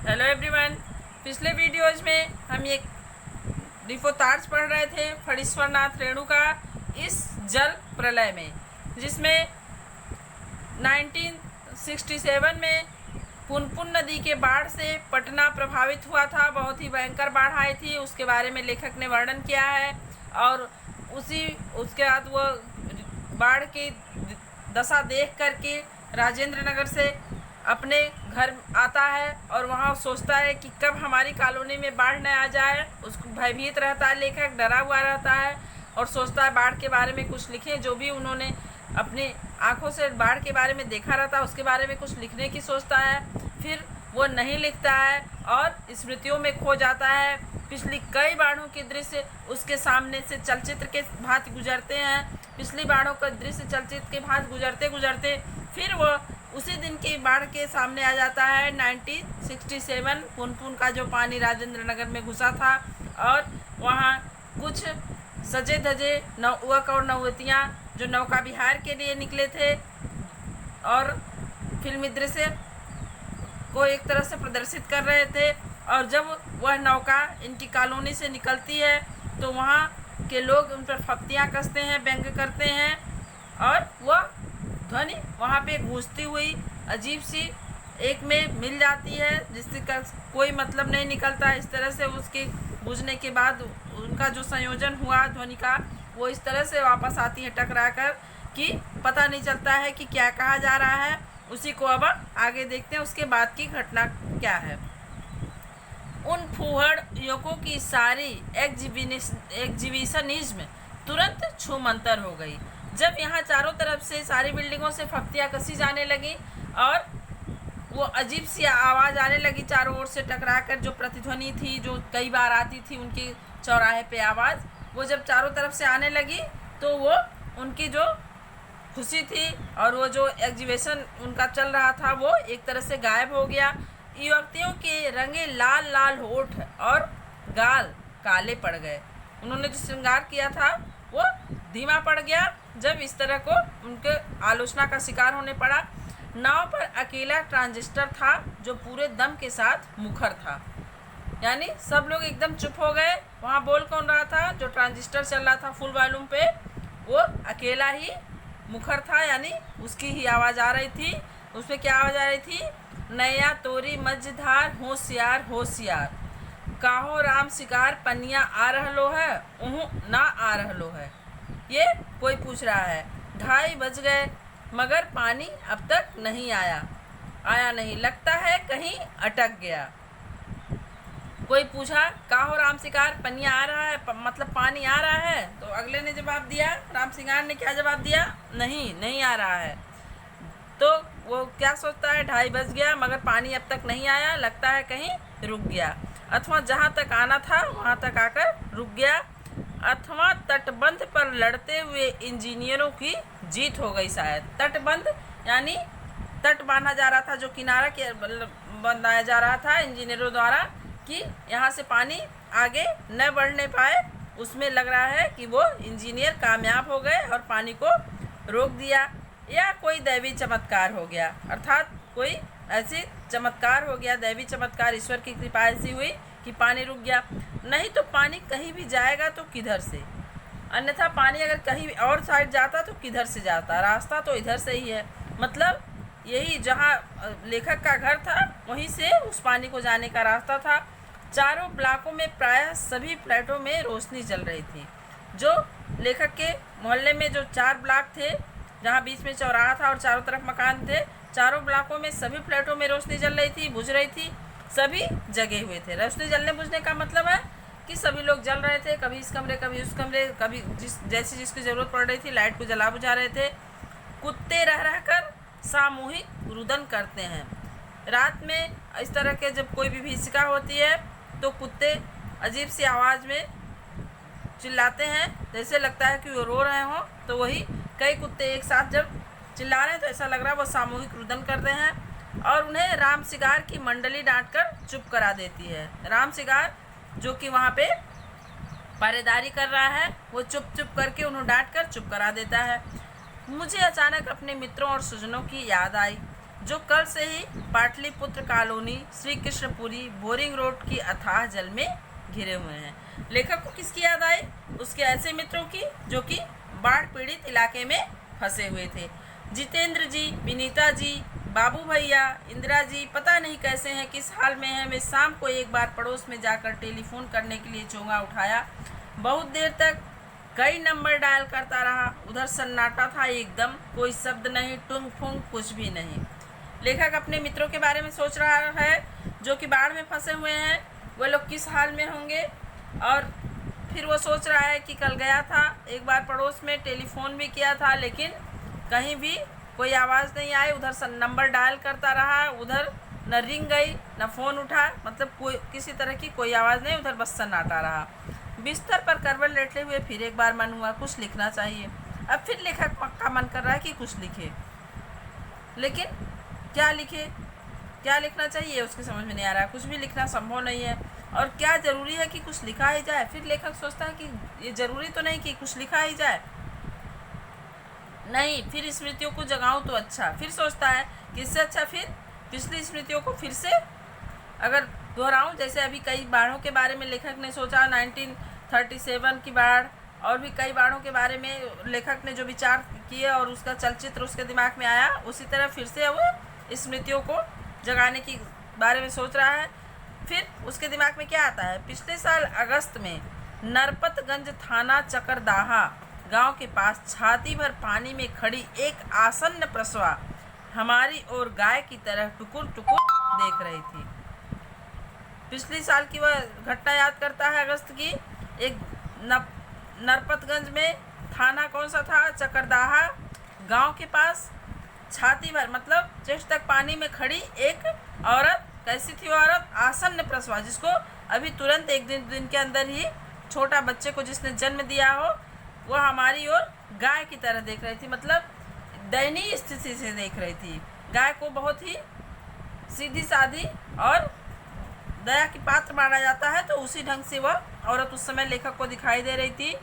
Hello everyone. पिछले videos में हम एक रिपोर्टाज पढ़ रहे थे फणीश्वरनाथ रेणुका इस जल प्रलय में, जिसमें 1967 में पुनपुन नदी के बाढ़ से पटना प्रभावित हुआ था। बहुत ही भयंकर बाढ़ आई थी, उसके बारे में लेखक ने वर्णन किया है। और उसके बाद वो बाढ़ की दशा देख करके राजेंद्र नगर से अपने घर आता है और वहाँ सोचता है कि कब हमारी कॉलोनी में बाढ़ न आ जाए। उसको भयभीत रहता है, लेखक डरा हुआ रहता है और सोचता है बाढ़ के बारे में कुछ लिखें। जो भी उन्होंने अपनी आंखों से बाढ़ के बारे में देखा रहता है उसके बारे में कुछ लिखने की सोचता है। फिर वो नहीं लिखता है और स्मृतियों में खो जाता है। पिछली कई बाढ़ों के दृश्य उसके सामने से चलचित्र के भांति गुजरते हैं। पिछली बाढ़ों का दृश्य चलचित्र के भांति गुजरते गुजरते फिर वो उसी दिन की बाढ़ के सामने आ जाता है। 1967 पुनपुन का जो पानी राजेंद्र नगर में घुसा था और वहाँ कुछ सजे धजे नवयुवक और नवयुवतियाँ जो नौका विहार के लिए निकले थे और फिल्मी दृश्य को एक तरह से प्रदर्शित कर रहे थे। और जब वह नौका इनकी कॉलोनी से निकलती है तो वहाँ के लोग उन पर फप्तियाँ कसते हैं, व्यंग करते हैं और वह ध्वनि वहाँ पे गूंजती हुई अजीब सी एक में मिल जाती है, जिसका कोई मतलब नहीं निकलता। इस तरह से उसके गूंजने के बाद उनका जो संयोजन हुआ ध्वनि का, वो इस तरह से वापस आती है टकरा कर कि पता नहीं चलता है कि क्या कहा जा रहा है। उसी को अब आगे देखते हैं उसके बाद की घटना क्या है। उन फूहड़ युवकों की सारी एग्जीबिशनिज्म तुरंत छूमंतर हो गई जब यहाँ चारों तरफ से सारी बिल्डिंगों से फप्तियाँ कसी जाने लगी और वो अजीब सी आवाज़ आने लगी चारों ओर से टकरा कर। जो प्रतिध्वनि थी जो कई बार आती थी उनकी चौराहे पे आवाज़, वो जब चारों तरफ से आने लगी तो वो उनकी जो खुशी थी और वो जो एग्जीबिशन उनका चल रहा था वो एक तरह से गायब हो गया। युवतियों के रंगे लाल लाल होठ और गाल काले पड़ गए। उन्होंने जो श्रृंगार किया था वो धीमा पड़ गया जब इस तरह को उनके आलोचना का शिकार होने पड़ा। नाव पर अकेला ट्रांजिस्टर था जो पूरे दम के साथ मुखर था, यानी सब लोग एकदम चुप हो गए। वहाँ बोल कौन रहा था? जो ट्रांजिस्टर चल रहा था फुल वॉल्यूम पे, वो अकेला ही मुखर था, यानी उसकी ही आवाज़ आ रही थी। उसमें क्या आवाज़ आ रही थी? नया तोरी मझधार होशियार होशियार, काहो राम शिकार पनिया आ रहलो है, ना आ रहलो है। ये कोई पूछ रहा है। 2:30 बज गए मगर पानी अब तक नहीं आया नहीं, लगता है कहीं अटक गया। कोई पूछा काहो राम शिकार पनिया आ रहा है, मतलब पानी आ रहा है? तो अगले ने जवाब दिया, राम सिंगार ने क्या जवाब दिया? नहीं आ रहा है। तो वो क्या सोचता है? 2:30 बज गया मगर पानी अब तक नहीं आया, लगता है कहीं रुक गया, अथवा जहाँ तक आना था वहाँ तक आकर रुक गया, अथवा तटबंध पर लड़ते हुए इंजीनियरों की जीत हो गई शायद। तटबंध यानी तट बांधा जा रहा था, जो किनारा के बनाया जा रहा था इंजीनियरों द्वारा कि यहाँ से पानी आगे न बढ़ने पाए। उसमें लग रहा है कि वो इंजीनियर कामयाब हो गए और पानी को रोक दिया, या कोई दैवी चमत्कार हो गया, अर्थात कोई ऐसी चमत्कार हो गया, दैवी चमत्कार, ईश्वर की कृपा ऐसी हुई कि पानी रुक गया। नहीं तो पानी कहीं भी जाएगा तो किधर से? अन्यथा पानी अगर कहीं और साइड जाता तो किधर से जाता? रास्ता तो इधर से ही है। मतलब यही जहाँ लेखक का घर था वहीं से उस पानी को जाने का रास्ता था। चारों ब्लॉकों में प्रायः सभी फ्लैटों में रोशनी जल रही थी। जो लेखक के मोहल्ले में जो 4 ब्लॉक थे, जहाँ बीच में चौराहा था और चारों तरफ मकान थे, चारों ब्लॉकों में सभी फ्लैटों में रोशनी जल रही थी, बुझ रही थी, सभी जगे हुए थे। रोशनी जलने बुझने का मतलब है कि सभी लोग जल रहे थे, कभी इस कमरे कभी उस कमरे, कभी जिसकी ज़रूरत पड़ रही थी लाइट को जला बुझा रहे थे। कुत्ते रह कर सामूहिक रुदन करते हैं। रात में इस तरह के जब कोई भी भीषिका होती है तो कुत्ते अजीब सी आवाज़ में चिल्लाते हैं, जैसे लगता है कि वो रो रहे हों। तो वही कई कुत्ते एक साथ जब चिल्ला रहे हैं तो ऐसा लग रहा है वो सामूहिक रुदन करते हैं और उन्हें राम शिकार की मंडली डांटकर चुप करा देती है। राम शिकार जो कि वहाँ पे पहरेदारी कर रहा है, वो चुप करके उन्हें डांट कर चुप करा देता है। मुझे अचानक अपने मित्रों और स्वजनों की याद आई। जो कल से ही Pataliputra colony, Shri Krishnapuri, boring road की अथाह जल में घिरे हुए हैं। लेखक को किसकी याद आई? उसके ऐसे मित्रों की जो कि बाढ़ पीड़ित इलाके में फंसे हुए थे। जितेंद्र जी, विनीता जी, बाबू भैया, इंदिरा जी पता नहीं कैसे हैं, किस हाल में हैं। मैं शाम को एक बार पड़ोस में जाकर टेलीफोन करने के लिए चोंगा उठाया। बहुत देर तक कई नंबर डायल करता रहा। उधर सन्नाटा था एकदम, कोई शब्द नहीं, टुंग फुंग कुछ भी नहीं। लेखक अपने मित्रों के बारे में सोच रहा है जो कि बाढ़ में फंसे हुए हैं, वो लोग किस हाल में होंगे। और फिर वो सोच रहा है कि कल गया था एक बार पड़ोस में, टेलीफोन भी किया था, लेकिन कहीं भी कोई आवाज़ नहीं आई। उधर नंबर डायल करता रहा, उधर न रिंग गई न फ़ोन उठा, मतलब कोई किसी तरह की कोई आवाज़ नहीं, उधर बस सन्नाटा रहा। बिस्तर पर करवट लेटे हुए फिर एक बार मन हुआ कुछ लिखना चाहिए। अब फिर लेखक का मन कर रहा है कि कुछ लिखे, लेकिन क्या लिखे, क्या लिखना चाहिए उसके समझ में नहीं आ रहा। कुछ भी लिखना संभव नहीं है, और क्या ज़रूरी है कि कुछ लिखा ही जाए। फिर लेखक सोचता है कि ये ज़रूरी तो नहीं कि कुछ लिखा ही जाए, नहीं, फिर स्मृतियों को जगाऊं तो अच्छा। फिर सोचता है कि इससे अच्छा फिर पिछली स्मृतियों को फिर से अगर दोहराऊं, जैसे अभी कई बाढ़ों के बारे में लेखक ने सोचा, 1937 की बाढ़ और भी कई बाढ़ों के बारे में लेखक ने जो विचार किए और उसका चलचित्र उसके दिमाग में आया, उसी तरह फिर से वो स्मृतियों को जगाने की बारे में सोच रहा है। फिर उसके दिमाग में क्या आता है, पिछले साल अगस्त में नरपतगंज थाना चकरदाहा गांव के पास छाती भर पानी में खड़ी एक आसन्न प्रसवा हमारी ओर गाय की तरह टुकुर टुकुर देख रही थी। पिछली साल की वह घटना याद करता है, अगस्त की। एक नरपतगंज में थाना कौन सा था, चकरदाहा गांव के पास, छाती भर मतलब चेस्ट तक पानी में खड़ी एक औरत। कैसी थी वो औरत? आसन्न प्रसवा, जिसको अभी तुरंत एक दिन के अंदर ही छोटा बच्चे को जिसने जन्म दिया हो, वह हमारी ओर गाय की तरह देख रही थी, मतलब दयनीय स्थिति से देख रही थी। गाय को बहुत ही सीधी सादी और दया की पात्र माना जाता है, तो उसी ढंग से वह औरत उस समय लेखक को दिखाई दे रही थी।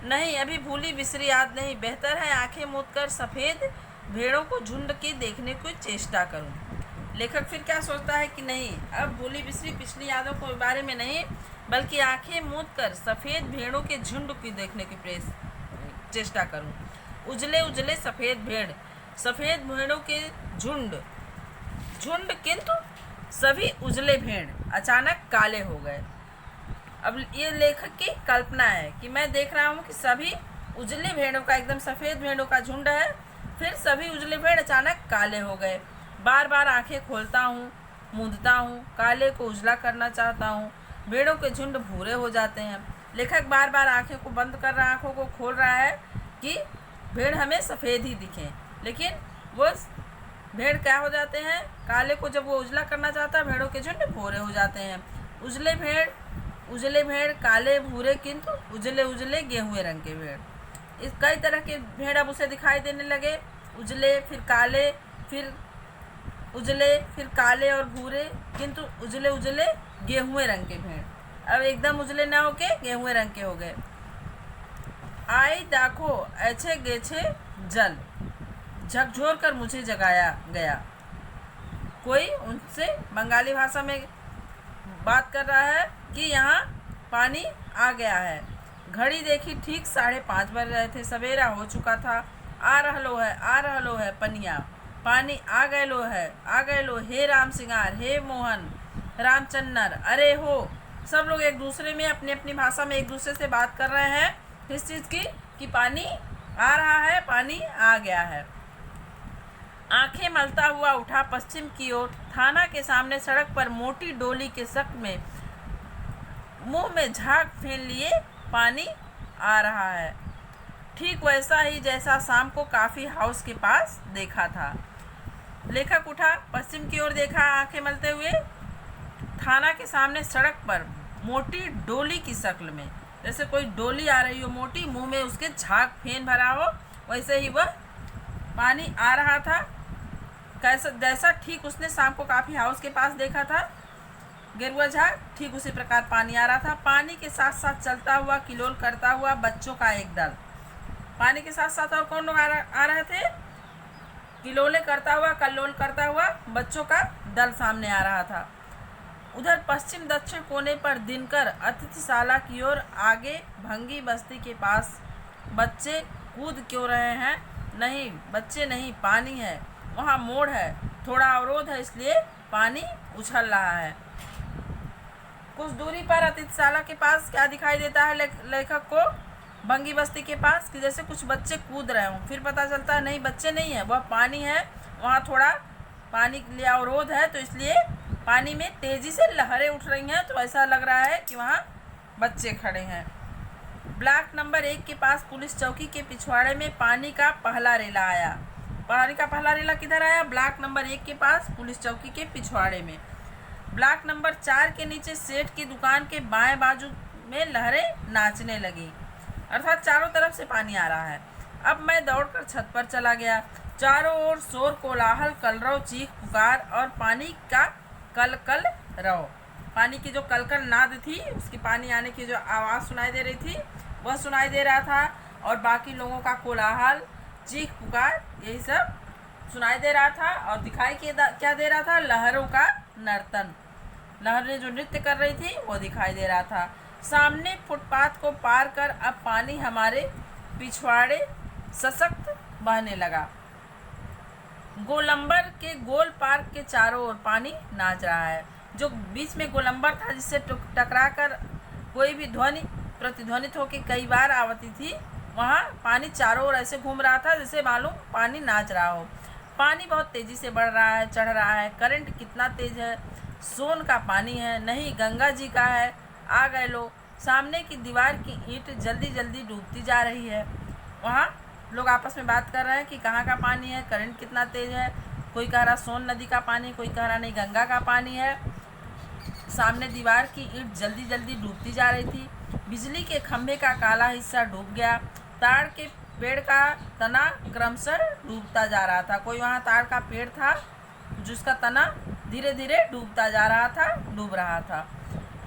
नहीं, अभी भूली बिसरी याद नहीं, बेहतर है आंखें मूंद कर सफ़ेद भेड़ों को झुंड की देखने की चेष्टा करूं। लेखक फिर क्या सोचता है कि नहीं, अब भूली बिसरी पिछली यादों के बारे में नहीं, बल्कि आंखें मूंद कर सफ़ेद भेड़ों के झुंड की देखने की चेष्टा करूं। उजले उजले सफ़ेद भेड़, सफ़ेद भेड़ों के झुंड, किंतु सभी उजले भेड़ अचानक काले हो गए। अब ये लेखक की कल्पना है कि मैं देख रहा हूँ कि सभी उजले भेड़ों का, एकदम सफ़ेद भेड़ों का झुंड है, फिर सभी उजले भेड़ अचानक काले हो गए। बार बार आंखें खोलता हूँ, मूंदता हूँ, काले को उजला करना चाहता हूँ, भेड़ों के झुंड भूरे हो जाते हैं। लेखक बार बार आंखें को बंद कर रहा, आंखों को खोल रहा है कि भेड़ हमें सफ़ेद ही दिखें, लेकिन वो भेड़ क्या हो जाते हैं, काले को जब वो उजला करना चाहता है, भेड़ों के झुंड भूरे हो जाते हैं। उजले भेड़ काले भूरे, किंतु उजले उजले गेहुए रंग के भेड़। इस कई तरह के भेड़ अब उसे दिखाई देने लगे, उजले फिर काले, फिर उजले फिर काले और भूरे, किंतु उजले उजले गेहुए रंग के भेड़। अब एकदम उजले ना होके गेहुए रंग के हो गए। आई दाखो ऐछे गेछे जल, झकझोर कर मुझे जगाया गया। कोई उनसे बंगाली भाषा में बात कर रहा है कि यहाँ पानी आ गया है। घड़ी देखी, ठीक 5:30 बज रहे थे, सवेरा हो चुका था। आ रहलो है पनिया, पानी आ गए लो, हे राम सिंगार, हे मोहन रामचन्नर, अरे हो। सब लोग एक दूसरे में अपनी अपनी भाषा में एक दूसरे से बात कर रहे हैं किस चीज़ की, कि पानी आ रहा है, पानी आ गया है। आंखें मलता हुआ उठा पश्चिम की ओर। थाना के सामने सड़क पर मोटी डोली के शक में मुंह में झाग फेंक लिए पानी आ रहा है, ठीक वैसा ही जैसा शाम को काफ़ी हाउस के पास देखा था। लेखक उठा, पश्चिम की ओर देखा, आंखें मलते हुए। थाना के सामने सड़क पर मोटी डोली की शक्ल में, जैसे कोई डोली आ रही हो मोटी, मुंह में उसके झाग फेन भरा हो, वैसे ही वह पानी आ रहा था। कैसा जैसा ठीक उसने शाम को काफ़ी हाउस के पास देखा था गेरुआ झाग, ठीक उसी प्रकार पानी आ रहा था। पानी के साथ साथ चलता हुआ, किलोल करता हुआ बच्चों का एक दल। पानी के साथ साथ और कौन लोग आ रहे थे? किलोले करता हुआ कल्लोल करता हुआ बच्चों का दल सामने आ रहा था। उधर पश्चिम दक्षिण कोने पर दिनकर अतिथिशाला की ओर आगे भंगी बस्ती के पास। बच्चे कूद क्यों रहे हैं? नहीं बच्चे नहीं, पानी है, वहाँ मोड़ है, थोड़ा अवरोध है, इसलिए पानी उछल रहा है। कुछ दूरी पर अतिथिशाला के पास क्या दिखाई देता है लेखक को? भंगी बस्ती के पास कि जैसे कुछ बच्चे कूद रहे हों। फिर पता चलता है नहीं बच्चे नहीं है, वह पानी है, वहाँ थोड़ा पानी के लिए अवरोध है, तो इसलिए पानी में तेजी से लहरें उठ रही हैं, तो ऐसा लग रहा है कि वहाँ बच्चे खड़े हैं। ब्लॉक नंबर 1 के पास पुलिस चौकी के पिछवाड़े में पानी का पहला रेला आया। पानी का पहला रेला किधर आया? ब्लॉक नंबर 1 के पास पुलिस चौकी के पिछवाड़े में। ब्लॉक नंबर 4 के नीचे सेठ की दुकान के बाएं बाजू में लहरें नाचने लगी, अर्थात चारों तरफ से पानी आ रहा है। अब मैं दौड़कर छत पर चला गया। चारों ओर शोर, कोलाहल, कलरव, चीख पुकार और पानी का कल कल रव। पानी की जो कलकल नाद थी, उसकी पानी आने की जो आवाज़ सुनाई दे रही थी, वह सुनाई दे रहा था, और बाकी लोगों का कोलाहल, चीख पुकार, यही सब सुनाई दे रहा था। और दिखाई क्या दे रहा था? लहरों का नर्तन। लहरें जो नृत्य कर रही थी वो दिखाई दे रहा था। सामने फुटपाथ को पार कर अब पानी हमारे पिछवाड़े सशक्त बहने लगा। गोलंबर के गोल पार्क के चारों ओर पानी नाच रहा है। जो बीच में गोलंबर था जिससे टकराकर कोई भी ध्वनि प्रतिध्वनित होकर कई बार आवती थी, वहाँ पानी चारों ओर ऐसे घूम रहा था जैसे मालूम पानी नाच रहा हो। पानी बहुत तेज़ी से बढ़ रहा है, चढ़ रहा है। करंट कितना तेज़ है? सोन का पानी है, नहीं गंगा जी का है। आ गए लोग। सामने की दीवार की ईंट जल्दी जल्दी डूबती जा रही है। वहाँ लोग आपस में बात कर रहे हैं कि कहाँ का पानी है, करंट कितना तेज़ है। कोई कह रहा सोन नदी का पानी, कोई कह रहा नहीं गंगा का पानी है। सामने दीवार की ईंट जल्दी जल्दी डूबती जा रही थी। बिजली के खंभे का काला हिस्सा डूब गया। ताड़ के पेड़ का तना क्रमशः डूबता जा रहा था। कोई वहाँ ताड़ का पेड़ था जिसका तना धीरे धीरे डूबता जा रहा था, डूब रहा था।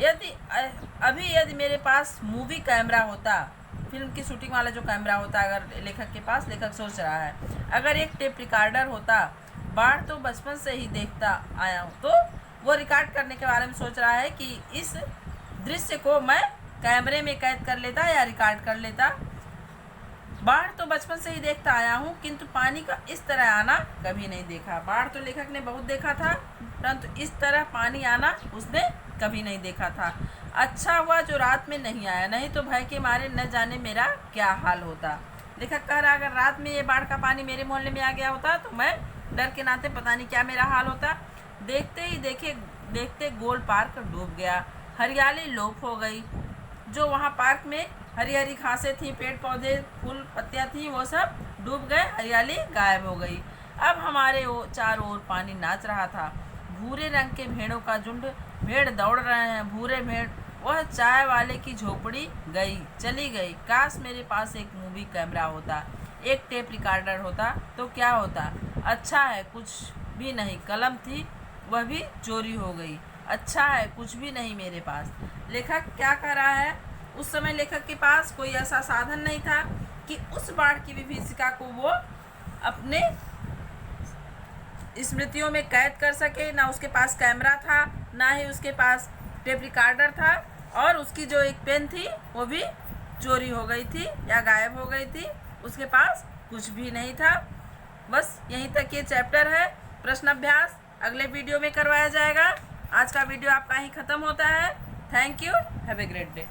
यदि मेरे पास मूवी कैमरा होता, फिल्म की शूटिंग वाला जो कैमरा होता, अगर लेखक के पास, लेखक सोच रहा है, अगर एक टेप रिकॉर्डर होता, बाढ़ तो बचपन से ही देखता आया हूँ, तो वो रिकॉर्ड करने के बारे में सोच रहा है कि इस दृश्य को मैं कैमरे में कैद कर लेता या रिकॉर्ड कर लेता। बाढ़ तो बचपन से ही देखता आया हूँ, किंतु पानी का इस तरह आना कभी नहीं देखा। बाढ़ तो लेखक ने बहुत देखा था, परंतु इस तरह पानी आना उसने कभी नहीं देखा था। अच्छा हुआ जो रात में नहीं आया, नहीं तो भय के मारे न जाने मेरा क्या हाल होता। लेखक कह रहा अगर रात में ये बाढ़ का पानी मेरे मोहल्ले में आ गया होता तो मैं डर के नाते पता नहीं क्या मेरा हाल होता। देखते ही देखते गोल पार्क डूब गया। हरियाली लोप हो गई। जो वहाँ पार्क में हरी हरी घासें थी, पेड़ पौधे, फूल पत्तियाँ थी, वो सब डूब गए, हरियाली गायब हो गई। अब हमारे चारों ओर पानी नाच रहा था। भूरे रंग के भेड़ों का झुंड, भेड़ दौड़ रहे हैं, भूरे भेड़। वह चाय वाले की झोपड़ी चली गई। काश मेरे पास एक मूवी कैमरा होता, एक टेप रिकॉर्डर होता तो क्या होता। अच्छा है कुछ भी नहीं, कलम थी वह भी चोरी हो गई। अच्छा है कुछ भी नहीं मेरे पास। लेखक क्या कर रहा है? उस समय लेखक के पास कोई ऐसा साधन नहीं था कि उस बाढ़ की विभीषिका को वो अपने स्मृतियों में कैद कर सके। ना उसके पास कैमरा था, ना ही उसके पास टेप रिकॉर्डर था, और उसकी जो एक पेन थी वो भी चोरी हो गई थी या गायब हो गई थी। उसके पास कुछ भी नहीं था। बस यहीं तक ये चैप्टर है। प्रश्न अभ्यास अगले वीडियो में करवाया जाएगा। आज का वीडियो आपका ही ख़त्म होता है। Thank you, have a great day.